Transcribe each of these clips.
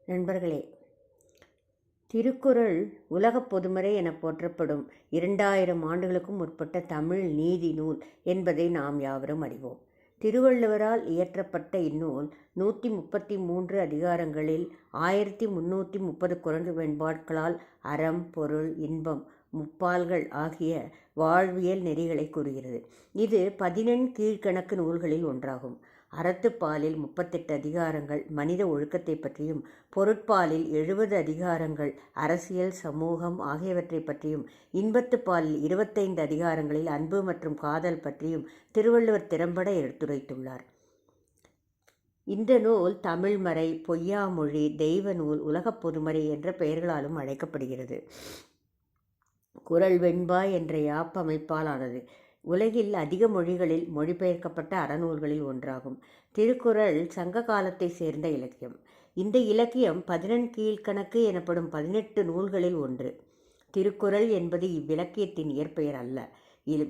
நண்பர்களே, திருக்குறள் உலகப் பொதுமறை என போற்றப்படும் 2000 ஆண்டுகளுக்கும் முற்பட்ட தமிழ் நீதி நூல் என்பதை நாம் யாவரும் அறிவோம். திருவள்ளுவரால் இயற்றப்பட்ட இந்நூல் 133 அதிகாரங்களில் 1330 குறள் வெண்பாக்களால் அறம், பொருள், இன்பம் முப்பால்கள் ஆகிய வாழ்வியல் நெறிகளை கூறுகிறது. இது 14 கீழ்க்கணக்கு நூல்களில் ஒன்றாகும். அறத்துப்பாலில் 38 அதிகாரங்கள் மனித ஒழுக்கத்தை பற்றியும், பொருட்பாலில் 70 அதிகாரங்கள் அரசியல், சமூகம் ஆகியவற்றை பற்றியும், இன்பத்துப்பாலில் 25 அதிகாரங்களில் அன்பு மற்றும் காதல் பற்றியும் திருவள்ளுவர் திறம்பட எடுத்துரைத்துள்ளார். இந்த நூல் தமிழ்மறை, பொய்யாமொழி, தெய்வ நூல், உலகப் பொதுமறை என்ற பெயர்களாலும் அழைக்கப்படுகிறது. குறள் வெண்பா என்ற யாப்பமைப்பால் ஆனது. உலகில் அதிக மொழிகளில் மொழிபெயர்க்கப்பட்ட அறநூல்களில் ஒன்றாகும். திருக்குறள் சங்க காலத்தை சேர்ந்த இலக்கியம். இந்த இலக்கியம் 14 கீழ்க்கணக்கு எனப்படும் 18 நூல்களில் ஒன்று. திருக்குறள் என்பது இவ்விலக்கியத்தின் இயற்பெயர் அல்ல.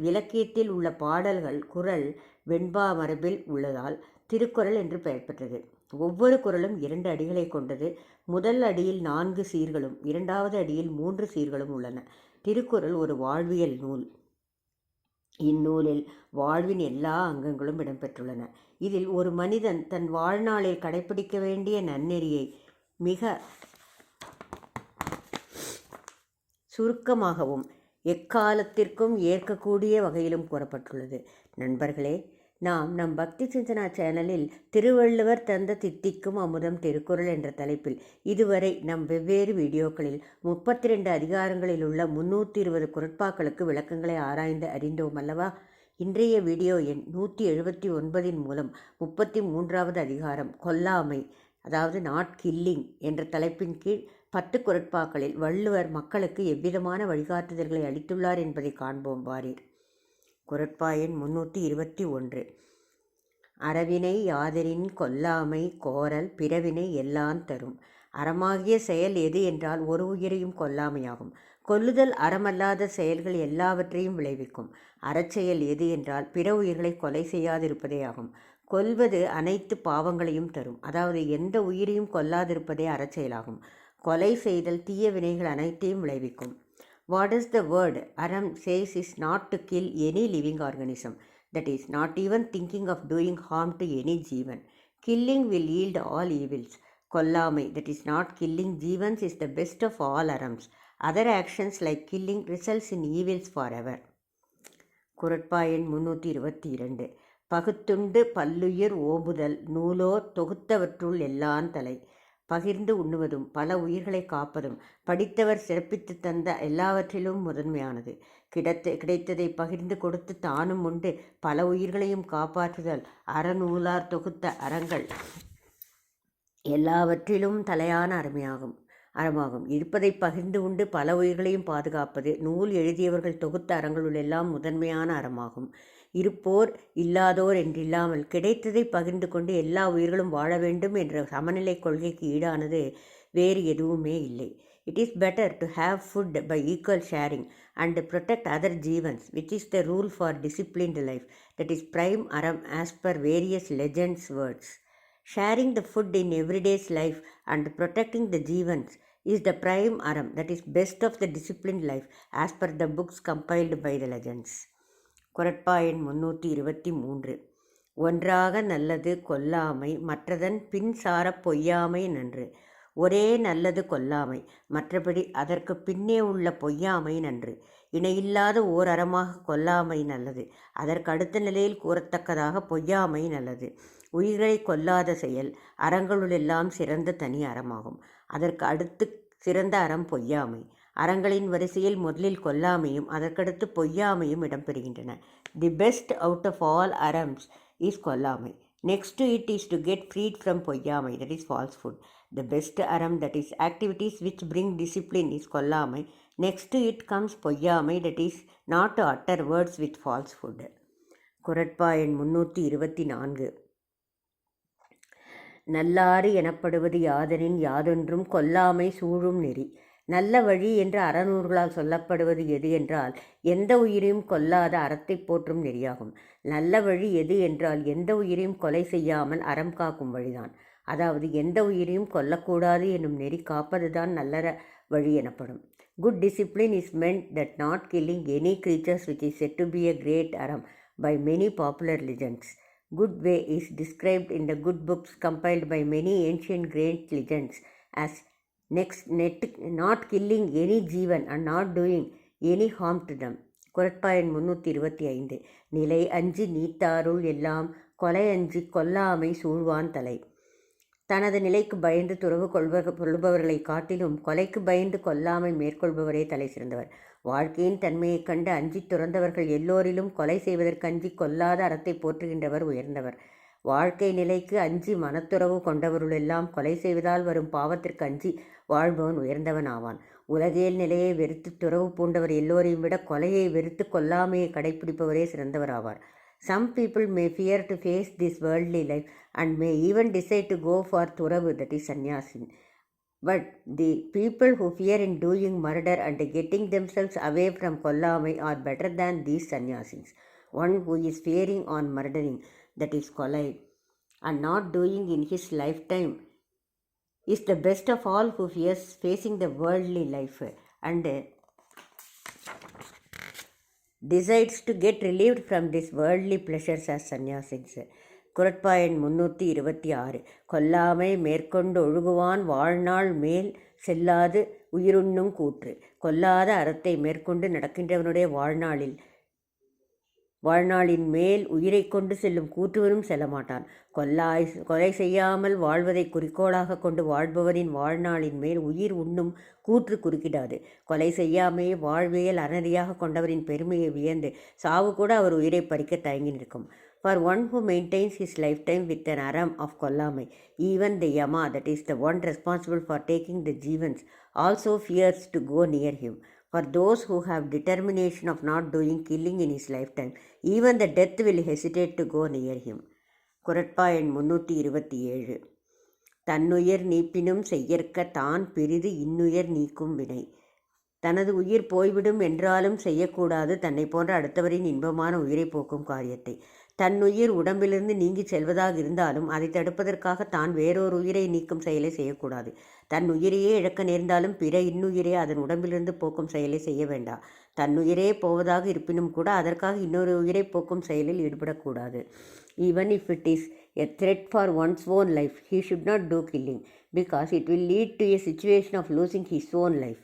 இலக்கியத்தில் உள்ள பாடல்கள் குறள் வெண்பா மரபில் உள்ளதால் திருக்குறள் என்று பெயர் பெற்றது. ஒவ்வொரு குறளும் 2 அடிகளை கொண்டது. முதல் அடியில் 4 சீர்களும் 2வது அடியில் 3 சீர்களும் உள்ளன. திருக்குறள் ஒரு வாழ்வியல் நூல். இந்நூலில் வாழ்வின் எல்லா அங்கங்களும் இடம்பெற்றுள்ளன. இதில் ஒரு மனிதன் தன் வாழ்நாளில் கடைபிடிக்க வேண்டிய நன்னெறியை மிக சுருக்கமாகவும் எக்காலத்திற்கும் ஏற்கக்கூடிய வகையிலும் கூறப்பட்டுள்ளது. நண்பர்களே, நாம் நம் பக்தி சிந்தனா சேனலில் திருவள்ளுவர் தந்த தித்திக்கும் அமுதம் திருக்குறள் என்ற தலைப்பில் இதுவரை நம் வெவ்வேறு வீடியோக்களில் 32 அதிகாரங்களில் உள்ள 320 குறட்பாக்களுக்கு விளக்கங்களை ஆராய்ந்து அறிந்தோம் அல்லவா? இன்றைய வீடியோ எண் 179 மூலம் 33வது அதிகாரம் கொல்லாமை, அதாவது நாட் கில்லிங் என்ற தலைப்பின் கீழ் 10 குறட்பாக்களில் வள்ளுவர் மக்களுக்கு எவ்விதமான வழிகாட்டுதல்களை அளித்துள்ளார் என்பதை காண்போம் வாரீர். குறட்பா எண் 321. அறவினை யாதெனின் கொல்லாமை கோரல் பிறவினை எல்லாந் தரும். அறமாகிய செயல் எது என்றால் ஒரு உயிரையும் கொல்லாமையாகும். கொல்லுதல் அறமல்லாத செயல்கள் எல்லாவற்றையும் விளைவிக்கும். அறச்செயல் எது என்றால் பிற உயிர்களை கொலை செய்யாதிருப்பதே ஆகும். கொல்வது அனைத்து பாவங்களையும் தரும். அதாவது எந்த உயிரையும் கொல்லாதிருப்பதே அறச்செயலாகும். கொலை செய்தல் தீய வினைகள் அனைத்தையும் விளைவிக்கும். What is the word Aram says is not to kill any living organism, that is, not even thinking of doing harm to any Jeevan. Killing will yield all evils. Kollamai, that is, not killing Jeevans, is the best of all Arams. Other actions like killing results in evils forever. குறட்பா எண் 322. பகுத்துண்டு பல்லுயிர் ஓம்புதல் நூலோர் தொகுத்தவற்றுள் எல்லாந் தலை. பகிர்ந்து உண்ணுவதும் பல உயிர்களை காப்பதும் படித்தவர் சிறப்பித்து தந்த எல்லாவற்றிலும் முதன்மையானது. கிடைத்ததை பகிர்ந்து கொடுத்து தானும் உண்டு பல உயிர்களையும் காப்பாற்றுதல் அறநூலார் தொகுத்த அறங்கள் எல்லாவற்றிலும் தலையான அறமாகும். இருப்பதை பகிர்ந்து உண்டு பல உயிர்களையும் பாதுகாப்பது நூல் எழுதியவர்கள் தொகுத்த அறங்களுள் எல்லாம் முதன்மையான அறமாகும். இருப்போர் இல்லாதோர் என்றில்லாமல் கிடைத்ததை பகிர்ந்து கொண்டு எல்லா உயிர்களும் வாழ வேண்டும் என்ற சமநிலை கொள்கைக்கு ஈடானது வேறு எதுவுமே இல்லை. It is better to have food by equal sharing and protect other jeevans, which is the rule for disciplined life. That is prime aram as per various legends words. Sharing the food in everyday's life and protecting the jeevans is the prime aram, that is best of the disciplined life as per the books compiled by the legends. குறட்பா எண் 323. ஒன்றாக நல்லது கொல்லாமை மற்றதன் பின் சாரப் பொய்யாமை நன்று. ஒரே நல்லது கொல்லாமை, மற்றபடி அதற்கு பின்னே உள்ள பொய்யாமை நன்று. இணையில்லாத ஓர் அறமாக கொல்லாமை நல்லது. அதற்கு அடுத்த நிலையில் கூறத்தக்கதாக பொய்யாமை நல்லது. உயிர்களை கொல்லாத செயல் அறங்களுளெல்லாம் சிறந்த தனி அறமாகும். அதற்கு அடுத்து சிறந்த அறம் பொய்யாமை. அறங்களின் வரிசையில் முதலில் கொல்லாமையும் அதற்கடுத்து பொய்யாமையும் இடம்பெறுகின்றன. The best out of all அரம்ஸ் இஸ் கொல்லாமை. Next to it is to get freed from பொய்யாமை, that is falsehood. The best அறம், that is activities which bring discipline, is கொல்லாமை. நெக்ஸ்ட் டு இட் கம்ஸ் பொய்யாமை, that is not to utter words with falsehood. குறட்பா எண் 324. நல்லாறு எனப்படுவது யாதெனின் யாதொன்றும் கொல்லாமை சூழும் நெறி. நல்ல வழி என்று அறநூறுகளால் சொல்லப்படுவது எது என்றால் எந்த உயிரையும் கொல்லாத அறத்தை போற்றும் நெறியாகும். நல்ல வழி எது என்றால் எந்த உயிரையும் கொலை செய்யாமல் அறம் காக்கும் வழிதான். அதாவது எந்த உயிரையும் கொல்லக்கூடாது என்னும் நெறி காப்பதுதான் நல்ல வழி எனப்படும். Good discipline is மென்ட் that not killing any creatures which is said to be a great aram by many popular legends. Good way is described in the good books compiled by many ancient great legends as not killing any Jeevan and not doing any harm to them. குறட்பாயன் 325. நிலை அஞ்சி நீத்தாருள் எல்லாம் கொலை அஞ்சி கொல்லாமை சூழ்வான் தலை. தனது நிலைக்கு பயந்து துறவு கொள்பவர்களை காட்டிலும் கொலைக்கு பயந்து கொல்லாமை மேற்கொள்பவரே தலை சிறந்தவர். வாழ்க்கையின் தன்மையைக் கண்டு அஞ்சி துறந்தவர்கள் எல்லோரிலும் கொலை செய்வதற்கு அஞ்சி கொல்லாத அறத்தை போற்றுகின்றவர் உயர்ந்தவர். வாழ்க்கை நிலைக்கு அஞ்சி மனத்துறவு கொண்டவருளெல்லாம் கொலை செய்வதால் வரும் பாவத்திற்கு அஞ்சி வாழ்பவன் உயர்ந்தவன் ஆவான். உலகியல் நிலையை வெறுத்து துறவு பூண்டவர் எல்லோரையும் விட கொலையை வெறுத்து கொல்லாமையை கடைப்பிடிப்பவரே சிறந்தவர் ஆவார். Some people may fear to face this worldly life and may even decide to go for turavu, that is sannyasi. But the people who fear in doing murder and getting themselves away from kollamai are better than these sannyasis. One who is fearing on murdering, that is kolai, and not doing in his lifetime is the best of all who fears facing the worldly life and decides to get relieved from these worldly pleasures as sannyasis. குறட்பாயன் 326. கொல்லாமை மேற்கொண்டு ஒழுகுவான் வாழ்நாள் மேல் செல்லாது உயிருண்ணும் கூற்று. கொல்லாத அறத்தை மேற்கொண்டு நடக்கின்றவனுடைய வாழ்நாளின் மேல் உயிரை கொண்டு செல்லும் கூற்றுவனும் செல்லமாட்டான். கொலை செய்யாமல் வாழ்வதை குறிக்கோளாக கொண்டு வாழ்பவரின் வாழ்நாளின் மேல் உயிர் உண்ணும் கூற்று குறுக்கிடாது. கொலை செய்யாமையே வாழ்வியல் அறநெறியாக கொண்டவரின் பெருமையை வியந்து சாவு கூட அவர் உயிரை பறிக்க தயங்கி நிற்கும். For one who maintains his lifetime with an aram of kollamai, even the yama, that is the one responsible for taking the jivans, also fears to go near him. For those who have determination of not doing killing in his lifetime, even the death will hesitate to go near him. குறட்பாயன் 327. தன்னுயிர் நீப்பினும் செய்யற்க தான் பிறிது இன்னுயிர் நீக்கும் வினை. தனது உயிர் போய்விடும் என்றாலும் செய்யக்கூடாது தன்னை போன்ற அடுத்தவரின் இன்பமான உயிரை போக்கும் காரியத்தை. தன்னுயிர் உடம்பிலிருந்து நீங்கி செல்வதாக இருந்தாலும் அதை தடுப்பதற்காக தான் வேறொரு உயிரை நீக்கும் செயலை செய்யக்கூடாது. தன் உயிரையே இழக்க நேர்ந்தாலும் பிற இன்னுயிரே அதன் உடம்பிலிருந்து போக்கும் செயலை செய்ய வேண்டாம். தன்னுயிரே போவதாக இருப்பினும் கூட அதற்காக இன்னொரு உயிரை போக்கும் செயலில் ஈடுபடக்கூடாது. Even if it is a threat for one's own life, he should not do killing, because it will lead to a situation of losing his own life.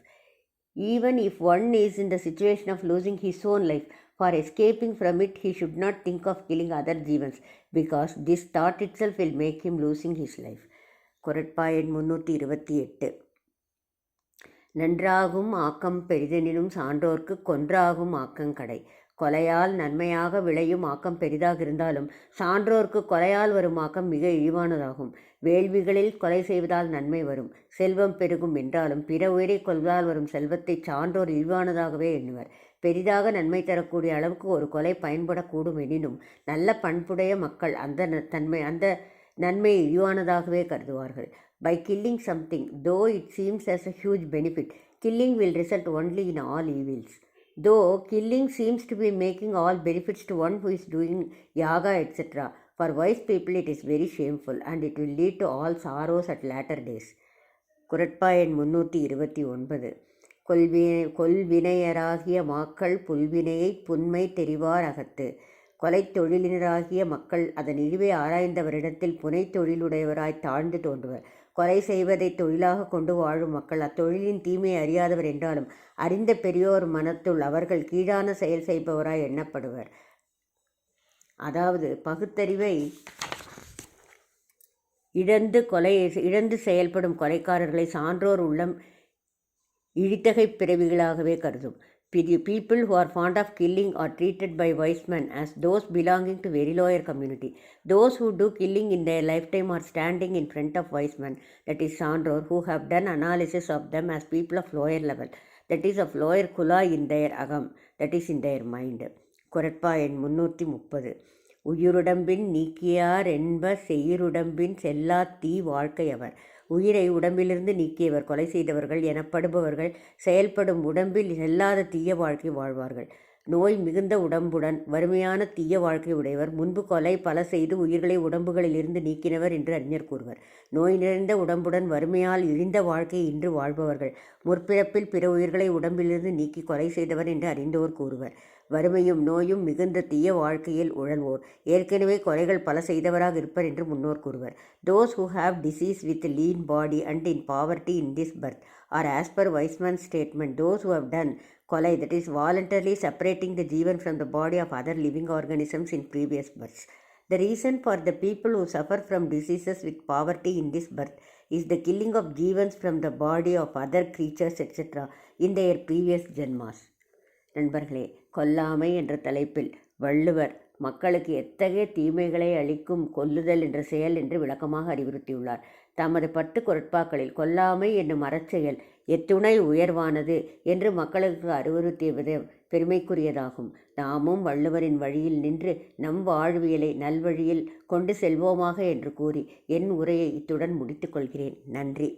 Even if one is in the situation of losing his own life, for escaping from it he should not think of killing other jivans, because this thought itself will make him losing his life. குறட்பாயன் 328. நன்றாகும் ஆக்கம் பெரிதெனினும் சான்றோர்க்கு கொன்றாகும் ஆக்கங்கடை. கொலையால் நன்மையாக விளையும் ஆக்கம் பெரிதாக இருந்தாலும் சான்றோர்க்கு கொலையால் வரும் ஆக்கம் மிக இழிவானதாகும். வேள்விகளில் கொலை செய்வதால் நன்மை வரும், செல்வம் பெருகும் என்றாலும் பிற உயிரை கொல்வதால் வரும் செல்வத்தை சான்றோர் இழிவானதாகவே எண்ணுவர். பெரிதாக நன்மை தரக்கூடிய அளவுக்கு ஒரு கொலை பயன்படக்கூடும் எனினும் நல்ல பண்புடைய மக்கள் அந்த நன்மையை இழிவானதாகவே கருதுவார்கள். By killing something, though it seems as a huge benefit, killing will result only in all evils. Though killing seems to be making all benefits to one who is doing yaga etc., for wise people it is very shameful and it will lead to all sorrows at latter days. குறட்பாயன் 329. கொல்வினையராகிய மாக்கள் புல்வினையை புன்மை தெரிவார் அகத்து. கொலை தொழிலினராகிய மக்கள் அதன் இழிவை ஆராய்ந்தவரிடத்தில் புனை தொழிலுடையவராய் தாழ்ந்து தோன்றுவர். கொலை செய்வதை தொழிலாக கொண்டு வாழும் மக்கள் அத்தொழிலின் தீமையை அறியாதவர் என்றாலும் அறிந்த பெரியோர் மனத்துள் அவர்கள் கீழான செயல் செய்பவராய் எண்ணப்படுவர். அதாவது பகுத்தறிவை இழந்து செயல்படும் கொலைக்காரர்களை சான்றோர் உள்ளம் இழித்தகை பிறவிகளாகவே கருதும். People who are fond of killing are treated by wise men as those belonging to very lower community. Those who do killing in their lifetime are standing in front of wise men, that is Sandor, who have done analysis of them as people of lower level, that is of lower kula in their agam, that is in their mind. குறட்பாயன் 330. உயிருடம்பின் Neekkiyar என்ப செய்யிருடம்பின் செல்லா தீ வாழ்க்கையவர். உயிரை உடம்பிலிருந்து நீக்கியவர் கொலை செய்தவர்கள் எனப்படுபவர்கள் செயல்படும் உடம்பில் செல்லாத தீய வாழ்க்கை வாழ்வார்கள். நோய் மிகுந்த உடம்புடன் வறுமையான தீய வாழ்க்கை உடையவர். முன்பு கொலை பல செய்து உயிர்களை உடம்புகளிலிருந்து நீக்கினவர் என்று அறிஞர் கூறுவர். நோய் நிறைந்த உடம்புடன் வறுமையால் இழிந்த வாழ்க்கையை இன்று வாழ்பவர்கள். முற்பிறப்பில் பிற உயிர்களை உடம்பிலிருந்து நீக்கி கொலை செய்தவர் என்று அறிந்தோர் கூறுவர். வறுமையும் நோயும் மிகுந்த தீய வாழ்க்கையில் உழல்வோர் ஏற்கனவே கொலைகள் பல செய்தவராக இருப்பர் என்று முன்னோர் கூறுவர். Those who have disease with lean body and in poverty in this birth are, as per Weismann's statement, those who have done kolai, that is voluntarily separating the jivan from the body of other living organisms in previous births. The reason for the people who suffer from diseases with poverty in this birth is the killing of jivans from the body of other creatures etc. in their previous janmas. நண்பர்களே, கொல்லாமை என்ற தலைப்பில் வள்ளுவர் மக்களுக்கு எத்தகைய தீமைகளை அளிக்கும் கொல்லுதல் என்ற செயல் என்று விளக்கமாக அறிவுறுத்தியுள்ளார். தமது 10 குறட்பாக்களில் கொல்லாமை என்னும் அறச்செயல் எத்துணை உயர்வானது என்று மக்களுக்கு அறிவுறுத்தியது பெருமைக்குரியதாகும். நாமும் வள்ளுவரின் வழியில் நின்று நம் வாழ்வியலை நல்வழியில் கொண்டு செல்வோமாக என்று கூறி என் உரையை இத்துடன் முடித்துக் கொள்கிறேன். நன்றி.